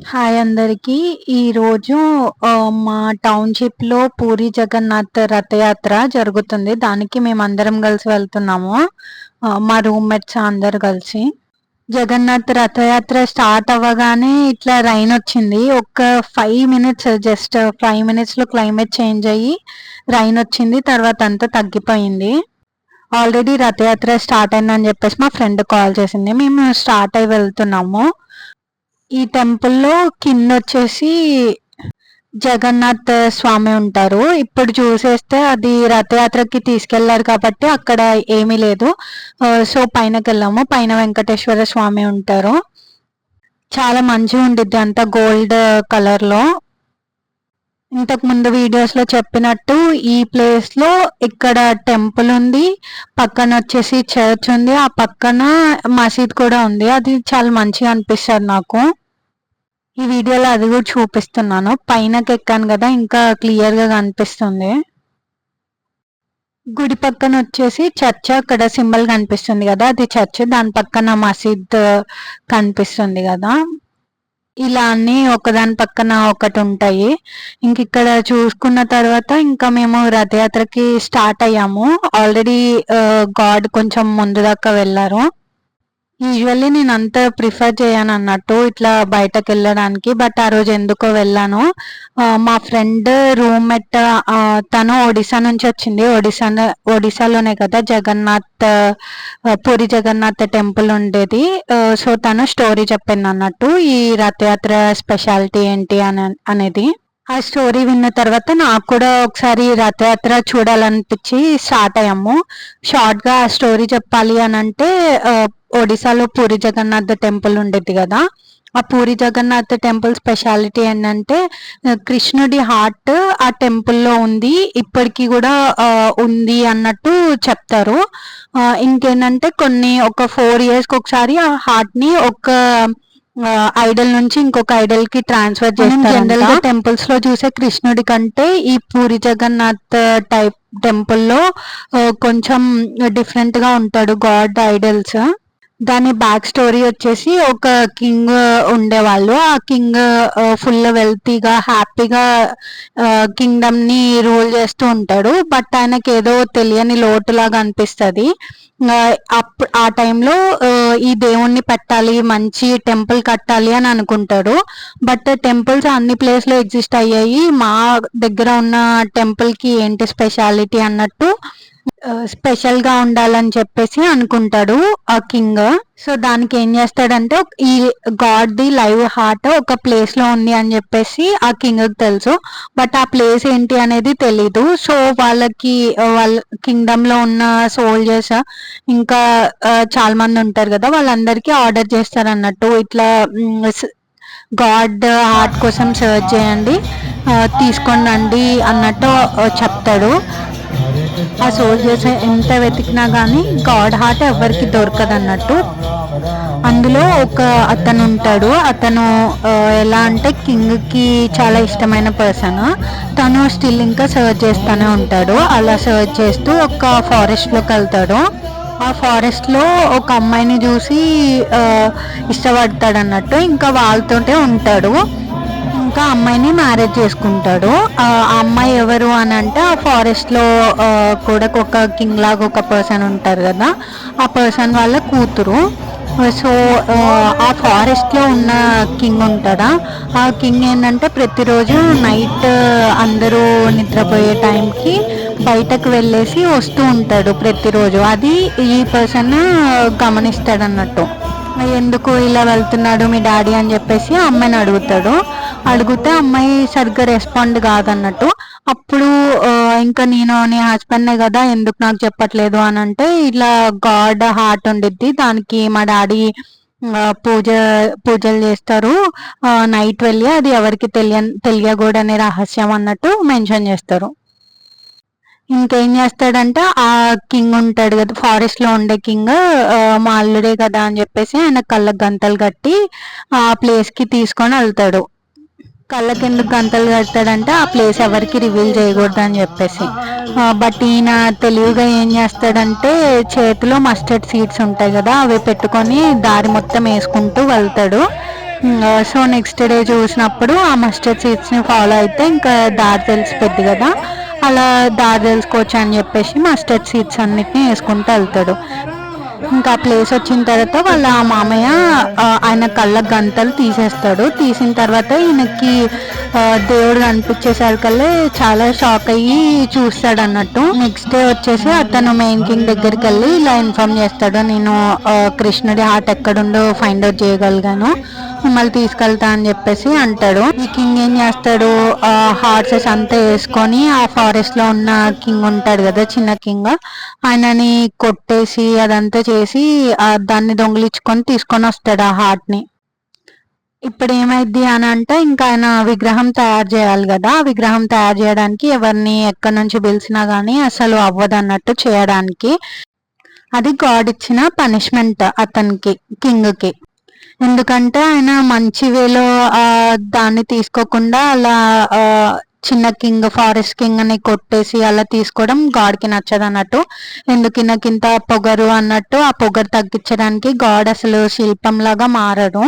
Hi అందరికీ. ఈరోజు మా టౌన్‌షిప్‌లో పూరి జగన్నాథ్ రథయాత్ర జరుగుతుంది. దానికి మేమందరం కలిసి వెళ్తున్నాము. మా రూమ్‌మేట్స్ అందరూ కలిసి. జగన్నాథ్ రథయాత్ర స్టార్ట్ అవ్వగానే ఇట్లా రైన్ వచ్చింది. ఒక 5 మినిట్స్, జస్ట్ 5 మినిట్స్‌లో క్లైమేట్ చేంజ్ అయ్యి రైన్ వచ్చింది. తర్వాత అంతా తగ్గిపోయింది. ఆల్రెడీ రథయాత్ర స్టార్ట్ అయిందని చెప్పేసి మా ఫ్రెండ్ కాల్ చేసింది. మేము స్టార్ట్ అయ్యి వెళ్తున్నాము. ఈ టెంపుల్‌లో కిందొచ్చేసి జగన్నాథ్ స్వామి ఉంటారు. ఇప్పుడు చూసేస్తే అది రథయాత్రకి తీసుకెళ్లారు కాబట్టి అక్కడ ఏమీ లేదు. సో పైనకెళ్ళాము. పైన వెంకటేశ్వర స్వామి ఉంటారు. చాలా మంచిగా ఉండిద్ది, అంతా గోల్డ్ కలర్‌లో. ఇంతకు ముందు వీడియోస్‌లో చెప్పినట్టు ఈ ప్లేస్‌లో ఇక్కడ టెంపుల్ ఉంది. పక్కన వచ్చేసి చర్చ్ ఉంది. ఆ పక్కన మసీద్ కూడా ఉంది. అది చాలా మంచిగా అనిపిస్తది నాకు. ఈ వీడియోలో అది కూడా చూపిస్తున్నాను. పైనకి ఎక్కాను కదా, ఇంకా క్లియర్‌గా కనిపిస్తుంది. గుడి పక్కన వచ్చేసి చర్చ్, అక్కడ సింబల్ కనిపిస్తుంది కదా, అది చర్చ్. దాని పక్కన మసీద్ కనిపిస్తుంది కదా. ఇలా అన్ని ఒకదాని పక్కన ఒకటి ఉంటాయి. ఇంక ఇక్కడ చూసుకున్న తర్వాత ఇంకా మేము రథయాత్రకి స్టార్ట్ అయ్యాము. ఆల్రెడీ గాడ్ కొంచెం ముందు దాకా వెళ్ళారు. యూజువల్లీ నేను అంత ప్రిఫర్ చేయను అన్నట్టు ఇట్లా బయటకు వెళ్ళడానికి, బట్ ఆ రోజు ఎందుకో వెళ్ళాను. మా ఫ్రెండ్ రూమ్మేట్ తను ఒడిశా నుంచి వచ్చింది. ఒడిశాలోనే కదా జగన్నాథ్, పూరి జగన్నాథ్ టెంపుల్ ఉండేది. సో తను స్టోరీ చెప్పింది అన్నట్టు ఈ రథయాత్ర స్పెషాలిటీ ఏంటి అనేది. ఆ స్టోరీ విన్న తర్వాత నాకు కూడా ఒకసారి రథయాత్ర చూడాలనిపించి స్టార్ట్ అయ్యాము. షార్ట్గా ఆ స్టోరీ చెప్పాలి అని అంటే, ఒడిశాలో పూరి జగన్నాథ్ టెంపుల్ ఉండేది కదా. ఆ పూరి జగన్నాథ్ టెంపుల్ స్పెషాలిటీ ఏంటంటే, కృష్ణుడి హార్ట్ ఆ టెంపుల్లో ఉంది, ఇప్పటికీ కూడా ఉంది అన్నట్టు చెప్తారు. ఇంకేంటంటే ఒక 4 yearsకి ఒకసారి ఆ హార్ట్ ని ఒక ఐడల్ నుంచి ఇంకొక ఐడల్ కి ట్రాన్స్ఫర్ చేస్తారు. జనరల్ గా టెంపుల్స్ లో చూసే కృష్ణుడి కంటే ఈ పూరి జగన్నాథ్ టైప్ టెంపుల్లో కొంచెం డిఫరెంట్ గా ఉంటాడు గాడ్ ఐడల్స్. దాని బ్యాక్ స్టోరీ వచ్చేసి, ఒక కింగ్ ఉండేవాళ్ళు. ఆ కింగ్ ఫుల్ వెల్తీగా హ్యాపీగా కింగ్డమ్ ని రూల్ చేస్తూ ఉంటాడు. బట్ ఆయనకి ఏదో తెలియని లోటులాగా అనిపిస్తుంది. ఆ టైంలో ఈ దేవుణ్ణి పెట్టాలి, మంచి టెంపుల్ కట్టాలి అని అనుకుంటాడు. బట్ టెంపుల్స్ అన్ని ప్లేస్ లో ఎగ్జిస్ట్ అయ్యాయి, మా దగ్గర ఉన్న టెంపుల్ కి ఏంటి స్పెషాలిటీ అన్నట్టు స్పెషల్ గా ఉండాలని చెప్పేసి అనుకుంటాడు ఆ కింగ్. సో దానికి ఏం చేస్తాడంటే, ఈ గాడ్ ది లైవ్ హార్ట్ ఒక ప్లేస్ లో ఉంది అని చెప్పేసి ఆ కింగ్ కి తెలుసు. బట్ ఆ ప్లేస్ ఏంటి అనేది తెలీదు. సో వాళ్ళ కింగ్డమ్ లో ఉన్న సోల్జర్స్ ఇంకా చాలా మంది ఉంటారు కదా, వాళ్ళందరికీ ఆర్డర్ చేస్తారు అన్నట్టు, ఇట్లా గాడ్ హార్ట్ కోసం సర్చ్ చేయండి, తీసుకొని రండి అన్నట్టు చెప్తాడు. ఆ సోల్జర్స్ ఎంత వెతికినా కానీ గాడ్ హార్ట్ ఎవరికి దొరకదు అన్నట్టు. అందులో ఒక అతను ఉంటాడు. అతను ఎలా అంటే కింగ్ కి చాలా ఇష్టమైన పర్సన్. తను స్టిల్ ఇంకా సర్చ్ చేస్తూనే ఉంటాడు. అలా సర్చ్ చేస్తూ ఒక ఫారెస్ట్ లోకి వెళ్తాడు. ఆ ఫారెస్ట్ లో ఒక అమ్మాయిని చూసి ఇష్టపడతాడు అన్నట్టు. ఇంకా వాళ్ళతోటే ఉంటాడు. ఇంకా అమ్మాయిని మ్యారేజ్ చేసుకుంటాడు. ఆ అమ్మాయి ఎవరు అని అంటే, ఆ ఫారెస్ట్ లో కూడా ఒక కింగ్ లాగా ఒక పర్సన్ ఉంటారు కదా, ఆ పర్సన్ వాళ్ళ కూతురు. సో ఆ ఫారెస్ట్ లో ఉన్న కింగ్ ఉంటాడా, ఆ కింగ్ ఏంటంటే ప్రతిరోజు నైట్ అందరూ నిద్రపోయే టైంకి బయటకు వెళ్ళేసి వస్తూ ఉంటాడు ప్రతిరోజు. అది ఈ పర్సన్ గమనిస్తాడు అన్నట్టు. ఎందుకు ఇలా వెళ్తున్నాడు మీ డాడీ అని చెప్పేసి అమ్మాయిని అడిగితే అమ్మాయి సరిగ్గా రెస్పాండ్ కాదన్నట్టు. అప్పుడు ఇంకా నేను నీ హస్బెండ్నే కదా, ఎందుకు నాకు చెప్పట్లేదు అని అంటే, ఇలా గాడ్ హార్ట్ ఉండిద్ది, దానికి మా డాడీ పూజలు చేస్తారు నైట్ వెళ్ళి, అది ఎవరికి తెలియకూడని రహస్యం అన్నట్టు మెన్షన్ చేస్తారు. ఇంకేం చేస్తాడంటే, ఆ కింగ్ ఉంటాడు కదా ఫారెస్ట్ లో ఉండే కింగ్, మా అల్లుడే కదా అని చెప్పేసి ఆయన కళ్ళకు గంతలు కట్టి ఆ ప్లేస్ కి తీసుకొని వెళ్తాడు. కళ్ళకి ఎందుకు గంతలు కడతాడంటే, ఆ ప్లేస్ ఎవరికి రివీల్ చేయకూడదు అని చెప్పేసి. బట్ ఈయన తెలివిగా ఏం చేస్తాడంటే, చేతిలో మస్టర్డ్ సీడ్స్ ఉంటాయి కదా, అవి పెట్టుకొని దారి మొత్తం వేసుకుంటూ వెళ్తాడు. సో నెక్స్ట్ డే చూసినప్పుడు ఆ మస్టర్డ్ సీడ్స్ని ఫాలో అయితే ఇంకా దారి తెలిసిపోద్ది కదా, అలా దారి తెలుసుకోవచ్చు అని చెప్పేసి మస్టర్డ్ సీడ్స్ అన్నిటిని వేసుకుంటూ వెళ్తాడు. ఇంకా ప్లేస్ వచ్చిన తర్వాత వాళ్ళ మామయ్య ఆయన కళ్ళ గంతలు తీసేస్తాడు. తీసిన తర్వాత ఈయనకి దేవుడు కనిపించేసరికల్లా చాలా షాక్ అయ్యి చూస్తాడు అన్నట్టు. నెక్స్ట్ డే వచ్చేసి అతను మెయిన్ కింగ్ దగ్గరికి వెళ్ళి ఇలా ఇన్ఫార్మ్ చేస్తాడు, నేను కృష్ణుడి హార్ట్ ఎక్కడుండో ఫైండ్ అవుట్ చేయగలిగాను, మిమ్మల్ని తీసుకెళ్తా అని చెప్పేసి అంటాడు. ఈ కింగ్ ఏం చేస్తాడు, హార్సెస్ అంతా వేసుకొని ఆ ఫారెస్ట్ లో ఉన్న కింగ్ ఉంటాడు కదా, చిన్న కింగ్, ఆయనని కొట్టేసి అదంతా చేసి దాన్ని దొంగిలించుకొని తీసుకొని వస్తాడు ఆ హార్ట్ ని. ఇప్పుడు ఏమైంది అని అంటే ఇంకా ఆయన విగ్రహం తయారు చేయాలి కదా, ఆ విగ్రహం తయారు చేయడానికి ఎవరిని ఎక్కడి నుంచి పిలిచినా గానీ అసలు అవ్వదు అన్నట్టు చేయడానికి. అది గాడ్ ఇచ్చిన పనిష్మెంట్ అతనికి, కింగ్ కి. ఎందుకంటే ఆయన మంచి వేలో దాన్ని తీసుకోకుండా అలా చిన్న కింగ్, ఫారెస్ట్ కింగ్ అని కొట్టేసి అలా తీసుకోవడం గాడ్ కి నచ్చదు అన్నట్టు. ఎందుకు ఇంత పొగరు అన్నట్టు ఆ పొగరు తగ్గించడానికి గాడ్ అసలు శిల్పం లాగా మారడు.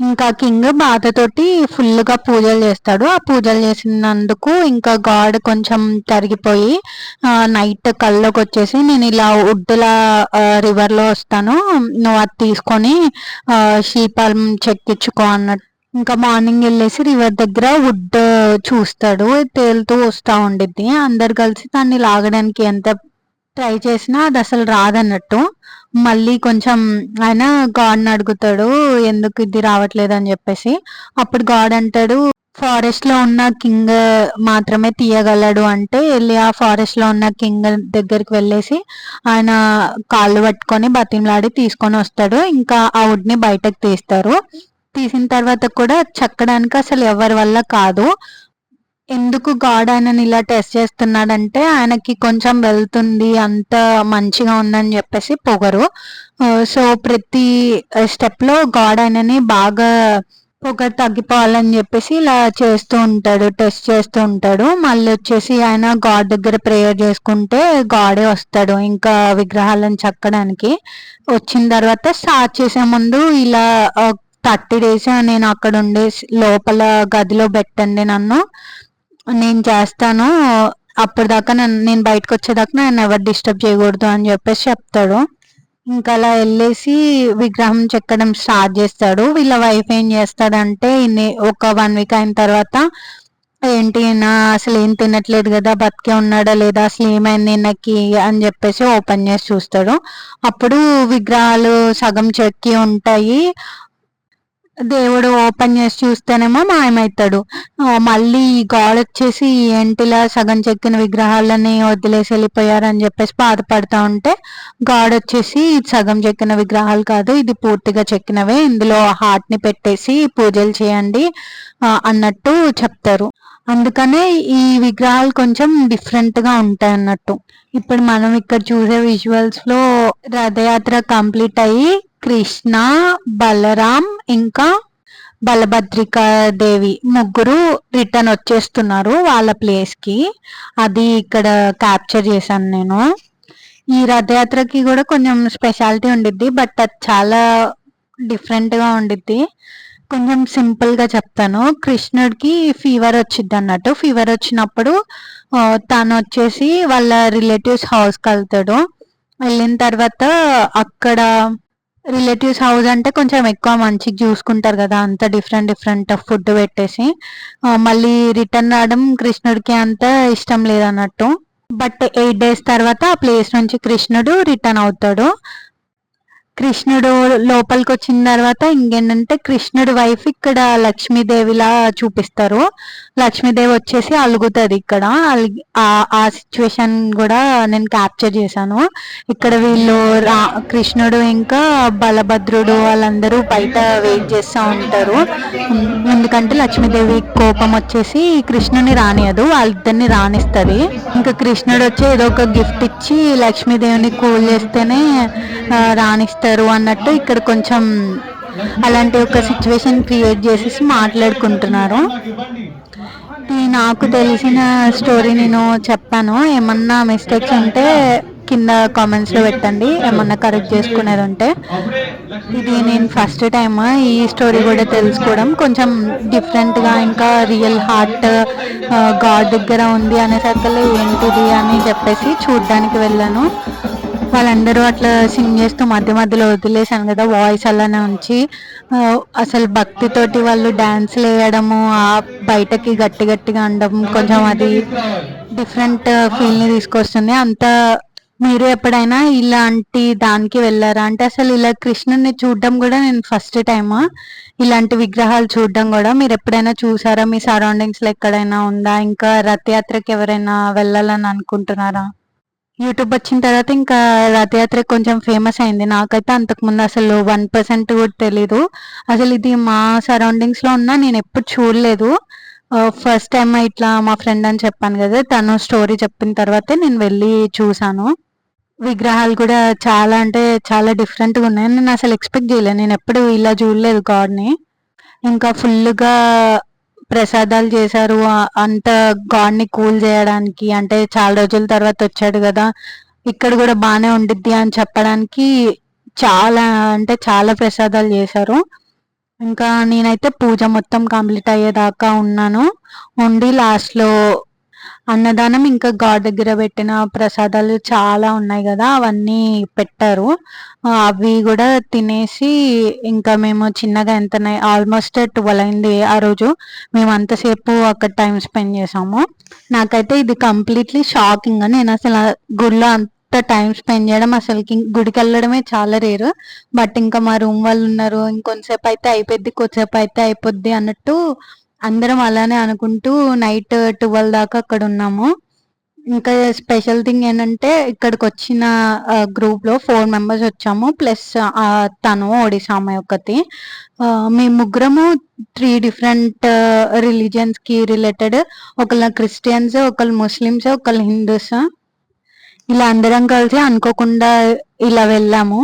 ఇంకా కింగ్ బాధతోటి ఫుల్ గా పూజలు చేస్తాడు. ఆ పూజలు చేసినందుకు ఇంకా గాడ్ కొంచెం కరిగిపోయి నైట్ కల్లోకి వచ్చేసి, నేను ఇలా ఉడ్డులా రివర్ లో వస్తాను, నువ్వు అది తీసుకొని శిల్పాలు చెక్కించుకో అన్నట్టు. ఇంకా మార్నింగ్ వెళ్ళేసి రివర్ దగ్గర వుడ్ చూస్తాడు, తేలుతూ వస్తా ఉండిద్ది. అందరు కలిసి దాన్ని లాగడానికి ఎంత ట్రై చేసినా అది అసలు రాదన్నట్టు. మళ్ళీ కొంచెం ఆయన గాడ్ని అడుగుతాడు ఎందుకు ఇది రావట్లేదు అని చెప్పేసి. అప్పుడు గాడ్ అంటాడు, ఫారెస్ట్ లో ఉన్న కింగ్ మాత్రమే తీయగలడు అంటే వెళ్ళి ఆ ఫారెస్ట్ లో ఉన్న కింగ్ దగ్గరికి వెళ్ళేసి ఆయన కాళ్ళు పట్టుకొని బతిమలాడి తీసుకొని వస్తాడు. ఇంకా ఆ వుడ్ ని బయటకు తీస్తారు. తీసిన తర్వాత కూడా చెక్కడానికి అసలు ఎవరి వల్ల కాదు. ఎందుకు గాడ్ ఆయనని ఇలా టెస్ట్ చేస్తున్నాడంటే ఆయనకి కొంచెం వెళ్తుంది, అంత మంచిగా ఉందని చెప్పేసి పొగరు. సో ప్రతి స్టెప్ లో గాడ్ ఆయనని బాగా పొగరు తగ్గిపోవాలని చెప్పేసి ఇలా చేస్తూ ఉంటాడు, టెస్ట్ చేస్తూ ఉంటాడు. మళ్ళీ వచ్చేసి ఆయన గాడ్ దగ్గర ప్రేయర్ చేసుకుంటే గాడే వస్తాడు ఇంకా విగ్రహాలను చెక్కడానికి. వచ్చిన తర్వాత స్టార్ట్ చేసే ముందు ఇలా 30 days నేను అక్కడ ఉండే లోపల గదిలో పెట్టండి నన్ను, నేను చేస్తాను, అప్పటిదాకా నేను బయటకు వచ్చేదాకా నన్ను ఎవరు డిస్టర్బ్ చేయకూడదు అని చెప్పేసి చెప్తాడు. ఇంకా అలా వెళ్ళేసి విగ్రహం చెక్కడం స్టార్ట్ చేస్తాడు. వీళ్ళ వైఫ్ ఏం చేస్తాడంటే ఒక 1 week అయిన తర్వాత, ఏంటి నా అసలు ఏం తినట్లేదు కదా, బతికే ఉన్నాడా లేదా, అసలు ఏమైంది నాకు అని చెప్పేసి ఓపెన్ చేసి చూస్తాడు. అప్పుడు విగ్రహాలు సగం చెక్కి ఉంటాయి. దేవుడు ఓపెన్ చేసి చూస్తేనేమో మాయమవుతాడు. మళ్ళీ గాడ్ వచ్చేసి ఏంటిలా సగం చెక్కిన విగ్రహాలని వదిలేసి వెళ్ళిపోయారని చెప్పేసి బాధపడతా ఉంటే గాడ్ వచ్చేసి ఇది సగం చెక్కిన విగ్రహాలు కాదు, ఇది పూర్తిగా చెక్కినవే, ఇందులో హార్ట్ ని పెట్టేసి పూజలు చేయండి అన్నట్టు చెప్తారు. అందుకనే ఈ విగ్రహాలు కొంచెం డిఫరెంట్ గా ఉంటాయి అన్నట్టు. ఇప్పుడు మనం ఇక్కడ చూసే విజువల్స్ లో రథయాత్ర కంప్లీట్ అయ్యి కృష్ణ, బలరాం ఇంకా బలభద్రికా దేవి ముగ్గురు రిటర్న్ వచ్చేస్తున్నారు వాళ్ళ ప్లేస్ కి. అది ఇక్కడ క్యాప్చర్ చేశాను నేను. ఈ రథయాత్రకి కూడా కొంచెం స్పెషాలిటీ ఉండిద్ది, బట్ అది చాలా డిఫరెంట్ గా ఉండిద్ది. కొంచెం సింపుల్ గా చెప్తాను. కృష్ణుడికి ఫీవర్ వచ్చింది అన్నట్టు. ఫీవర్ వచ్చినప్పుడు తను వచ్చేసి వాళ్ళ రిలేటివ్స్ హౌస్కి వెళ్తాడు. వెళ్ళిన తర్వాత అక్కడ రిలేటివ్స్ హౌస్ అంటే కొంచెం ఎక్కువ మంచిగా చూసుకుంటారు కదా, అంత డిఫరెంట్ ఫుడ్ పెట్టేసి. మళ్ళీ రిటర్న్ రావడం కృష్ణుడికి అంత ఇష్టం లేదన్నట్టు. బట్ 8 days తర్వాత ఆ ప్లేస్ నుంచి కృష్ణుడు రిటర్న్ అవుతాడు. కృష్ణుడు లోపలికి వచ్చిన తర్వాత ఇంకేంటంటే కృష్ణుడి వైఫ్ ఇక్కడ లక్ష్మీదేవిలా చూపిస్తారు. లక్ష్మీదేవి వచ్చేసి అలుగుతుంది ఇక్కడ. ఆ సిచ్యువేషన్ కూడా నేను క్యాప్చర్ చేశాను. ఇక్కడ వీళ్ళు కృష్ణుడు ఇంకా బలభద్రుడు వాళ్ళందరూ బయట వెయిట్ చేస్తూ ఉంటారు. ఎందుకంటే లక్ష్మీదేవి కోపం వచ్చేసి కృష్ణుని రానియదు, వాళ్ళిద్దరిని రాణిస్తుంది. ఇంకా కృష్ణుడు వచ్చి ఏదో ఒక గిఫ్ట్ ఇచ్చి లక్ష్మీదేవిని కూల్ చేస్తేనే రాణిస్తారు అన్నట్టు ఇక్కడ కొంచెం అలాంటి ఒక సిచ్యువేషన్ క్రియేట్ చేసేసి మాట్లాడుకుంటున్నారు. నాకు తెలిసిన స్టోరీ నేను చెప్పాను. ఏమన్నా మిస్టేక్స్ ఉంటే కింద కామెంట్స్ లో పెట్టండి, ఏమన్నా కరెక్ట్ చేసుకునేది ఉంటే. ఇది నేను ఫస్ట్ టైం ఈ స్టోరీ కూడా తెలుసుకోవడం, కొంచెం డిఫరెంట్గా ఇంకా రియల్ హార్ట్ గాడ్ దగ్గర ఉంది అనేసరికి ఏంటిది అని చెప్పేసి చూడ్డానికి వెళ్ళాను. వాళ్ళందరూ అట్లా సింగ్ చేస్తూ మధ్య మధ్యలో వదిలేసాను కదా, వాయిస్ అలానే ఉంచి అసలు భక్తితోటి వాళ్ళు డాన్స్లు వేయడము, ఆ బయటకి గట్టి గట్టిగా అనడం, కొంచెం అది డిఫరెంట్ ఫీల్ని తీసుకొస్తుంది. అంత మీరు ఎప్పుడైనా ఇలాంటి దానికి వెళ్ళారా? అంటే అసలు ఇలా కృష్ణుని చూడడం కూడా నేను ఫస్ట్ టైం, ఇలాంటి విగ్రహాలు చూడడం కూడా. మీరు ఎప్పుడైనా చూసారా? మీ సరౌండింగ్స్ లో ఎక్కడైనా ఉందా? ఇంకా రథయాత్రకి ఎవరైనా వెళ్ళాలని అనుకుంటున్నారా? యూట్యూబ్ వచ్చిన తర్వాత ఇంకా రథయాత్ర కొంచెం ఫేమస్ అయింది. నాకైతే అంతకుముందు అసలు 1% కూడా తెలీదు. అసలు ఇది మా సరౌండింగ్స్ లో ఉన్నా నేను ఎప్పుడు చూడలేదు. ఫస్ట్ టైం ఇట్లా మా ఫ్రెండ్ అని చెప్పాను కదా, తను స్టోరీ చెప్పిన తర్వాతే నేను వెళ్ళి చూసాను. విగ్రహాలు కూడా చాలా అంటే చాలా డిఫరెంట్గా ఉన్నాయి. నేను అసలు ఎక్స్పెక్ట్ చేయలేదు, నేను ఎప్పుడు ఇలా చూడలేదు గాడ్ని. ఇంకా ఫుల్గా ప్రసాదాలు చేశారు. అంత గాడ్ని కూల్ చేయడానికి, అంటే చాలా రోజుల తర్వాత వచ్చాడు కదా, ఇక్కడ కూడా బాగానే ఉండిద్ది అని చెప్పడానికి చాలా అంటే చాలా ప్రసాదాలు చేశారు. ఇంకా నేనైతే పూజ మొత్తం కంప్లీట్ అయ్యేదాకా ఉన్నాను. ఉండి లాస్ట్లో అన్నదానం, ఇంకా గాడ్ దగ్గర పెట్టిన ప్రసాదాలు చాలా ఉన్నాయి కదా, అవన్నీ పెట్టారు. అవి కూడా తినేసి ఇంకా మేము చిన్నగా ఎంత ఆల్మోస్ట్ 12 అయింది ఆ రోజు. మేము అంతసేపు అక్కడ టైం స్పెండ్ చేసాము. నాకైతే ఇది కంప్లీట్లీ షాకింగ్. నేను అసలు గుడిలో అంత టైం స్పెండ్ చేయడం, అసలుకి గుడికి వెళ్ళడమే చాలా రేరు. బట్ ఇంకా మా రూమ్ వాళ్ళు ఉన్నారు, ఇంకొంతసేపు అయితే అయిపోద్ది, కొద్దిసేపు అయితే అయిపోద్ది అన్నట్టు అందరం అలానే అనుకుంటూ నైట్ 12 దాకా అక్కడ ఉన్నాము. ఇంకా స్పెషల్ థింగ్ ఏంటంటే ఇక్కడికి వచ్చిన గ్రూప్ లో 4 మెంబర్స్ వచ్చాము, ప్లస్ తను ఒడిశా అమ్మాయి ఒకటి. మేము ముగ్గురము 3 డిఫరెంట్ రిలీజియన్స్ కి రిలేటెడ్. ఒకళ్ళు క్రిస్టియన్స్, ఒకళ్ళు ముస్లిమ్స్, ఒకళ్ళు హిందూస్. ఇలా అందరం కలిసి అనుకోకుండా ఇలా వెళ్ళాము.